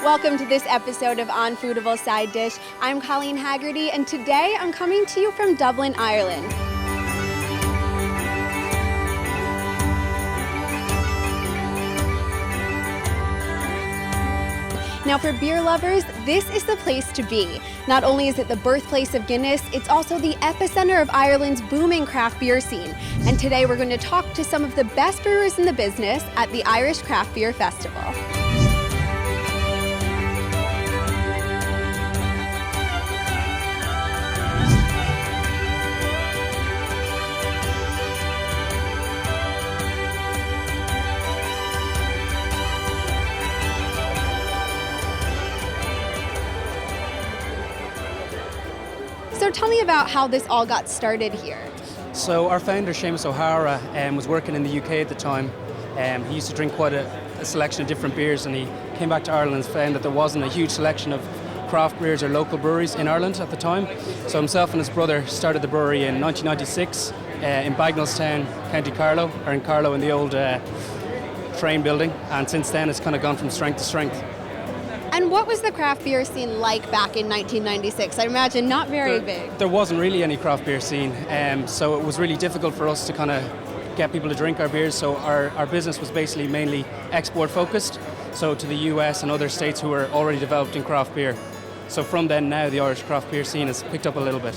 Welcome to this episode of Unfoodable Side Dish. I'm Colleen Hagerty, and today I'm coming to you from Dublin, Ireland. Now for beer lovers, this is the place to be. Not only is it the birthplace of Guinness, it's also the epicenter of Ireland's booming craft beer scene. And today we're going to talk to some of the best brewers in the business at the Irish Craft Beer Festival. So tell me about how this all got started here. So our founder, Seamus O'Hara, was working in the UK at the time. He used to drink quite a selection of different beers, and he came back to Ireland and found that there wasn't a huge selection of craft beers or local breweries in Ireland at the time. So himself and his brother started the brewery in 1996 in Bagnallstown, County Carlow, or in Carlow in the old train building, and since then it's kind of gone from strength to strength. And what was the craft beer scene like back in 1996? I imagine not very big. There wasn't really any craft beer scene, so it was really difficult for us to kind of get people to drink our beers. So our business was basically mainly export focused, so to the US and other states who were already developed in craft beer. So from then now the Irish craft beer scene has picked up a little bit.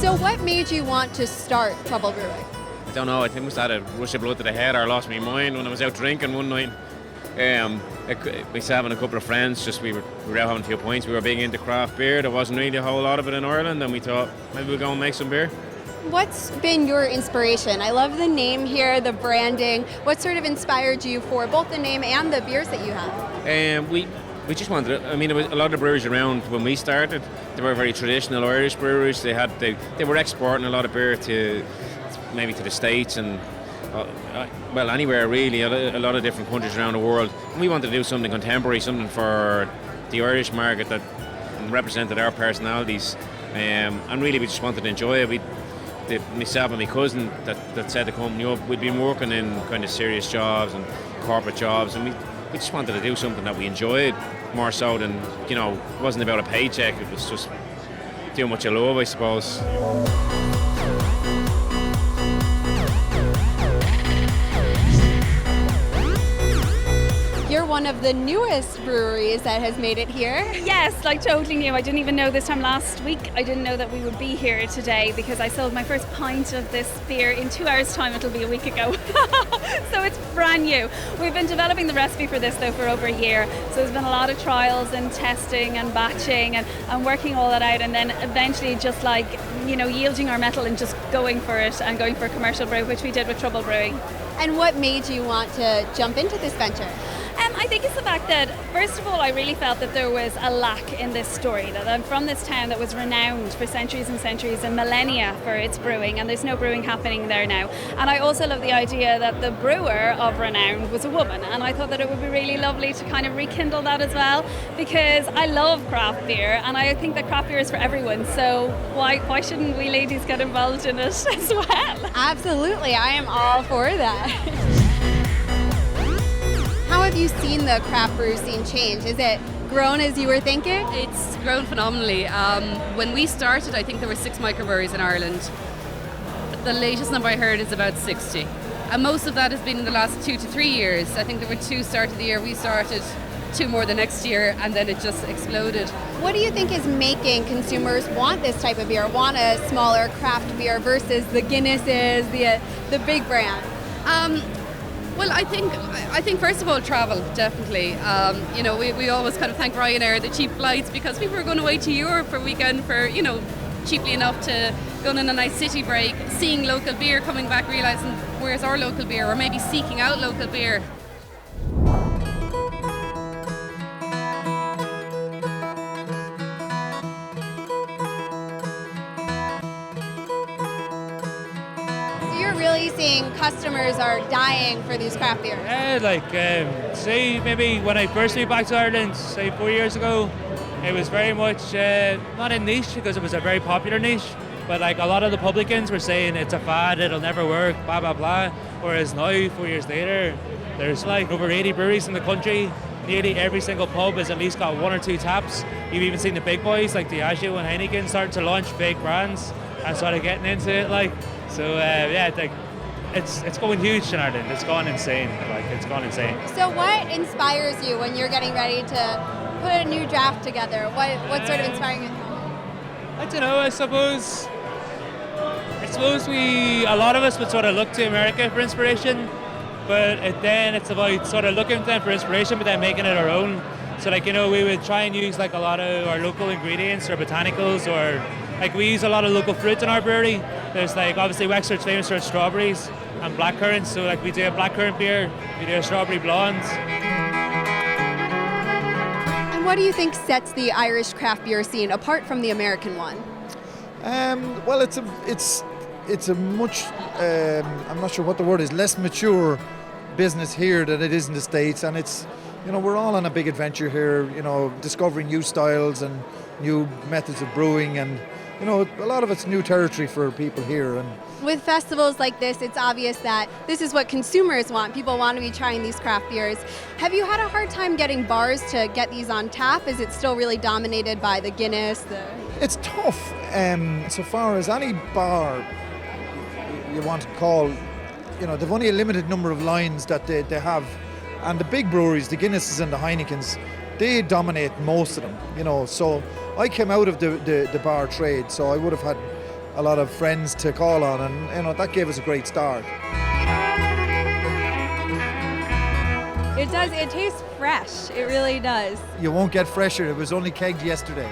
So what made you want to start Trouble Brewing? I don't know, I think I must have had a rush of blood to the head or lost my mind when I was out drinking one night. We was having a couple of friends, we were out having a few pints. We were big into craft beer. There wasn't really a whole lot of it in Ireland, and we thought maybe we'll go and make some beer. What's been your inspiration? I love the name here, the branding. What sort of inspired you for both the name and the beers that you have? We just wanted it. I mean, there was a lot of breweries around when we started. They were very traditional Irish breweries. They were exporting a lot of beer to maybe to the States and well, anywhere really, a lot of different countries around the world. And we wanted to do something contemporary, something for the Irish market that represented our personalities, and really we just wanted to enjoy it. Myself and my cousin that set the company up, we'd been working in kind of serious jobs and corporate jobs, and we just wanted to do something that we enjoyed more so than, it wasn't about a paycheck. It was just doing what you love, I suppose. You're one of the newest breweries that has made it here. Yes, totally new. I didn't even know this time last week. I didn't know that we would be here today because I sold my first pint of this beer in 2 hours' time. It'll be a week ago. So it's brand new. We've been developing the recipe for this though for over a year. So there's been a lot of trials and testing and batching and working all that out, and then eventually just yielding our mettle and just going for it and going for a commercial brew, which we did with Trouble Brewing. And what made you want to jump into this venture? I think it's the fact that, first of all, I really felt that there was a lack in this story, that I'm from this town that was renowned for centuries and centuries and millennia for its brewing, and there's no brewing happening there now. And I also love the idea that the brewer of renown was a woman, and I thought that it would be really lovely to kind of rekindle that as well, because I love craft beer, and I think that craft beer is for everyone, so why shouldn't we ladies get involved in it as well? Absolutely, I am all for that. How have you seen the craft brew scene change? Is it grown as you were thinking? It's grown phenomenally. When we started, I think there were 6 microbreweries in Ireland. The latest number I heard is about 60. And most of that has been in the last 2 to 3 years. I think there were 2 started the year we started, 2 more the next year, and then it just exploded. What do you think is making consumers want this type of beer, want a smaller craft beer versus the Guinnesses, the big brand? Well, I think first of all, travel, definitely. We always kind of thank Ryanair, the cheap flights, because people are going away to Europe for a weekend for, cheaply enough to go on a nice city break, seeing local beer, coming back, realising where's our local beer, or maybe seeking out local beer. Really seeing customers are dying for these craft beers. Yeah, say maybe when I first moved back to Ireland, say 4 years ago, it was very much not a niche because it was a very popular niche, but a lot of the publicans were saying it's a fad, it'll never work, blah blah blah. Whereas now, 4 years later, there's like over 80 breweries in the country. Nearly every single pub has at least got 1 or 2 taps. You've even seen the big boys like Diageo and Heineken starting to launch big brands and sort of getting into it. Like, so yeah, like it's going huge in Ireland. It's gone insane. Like, it's gone insane. So what inspires you when you're getting ready to put a new draft together? What's sort of inspiring you? I don't know. I suppose a lot of us would sort of look to America for inspiration, but then it's about sort of looking to them for inspiration, but then making it our own. So like, you know, we would try and use like a lot of our local ingredients or botanicals, or like we use a lot of local fruit in our brewery. There's like, obviously Wexford's famous for its strawberries and blackcurrants, so like we do a blackcurrant beer, we do a strawberry blonde. And what do you think sets the Irish craft beer scene apart from the American one? Well, it's a much, I'm not sure what the word is, less mature business here than it is in the States, and it's, you know, we're all on a big adventure here, you know, discovering new styles and new methods of brewing, and, you know, a lot of it's new territory for people here. And With festivals like this, it's obvious that this is what consumers want. People want to be trying these craft beers. Have you had a hard time getting bars to get these on tap? Is it still really dominated by the Guinness? it's tough, so far as any bar you want to call, you know, they've only a limited number of lines that they have, and the big breweries, the Guinnesses and the Heinekens, they dominate most of them, you know. So I came out of the bar trade, so I would have had a lot of friends to call on, and, you know, that gave us a great start. It does, it tastes fresh, it really does. You won't get fresher, it was only kegged yesterday.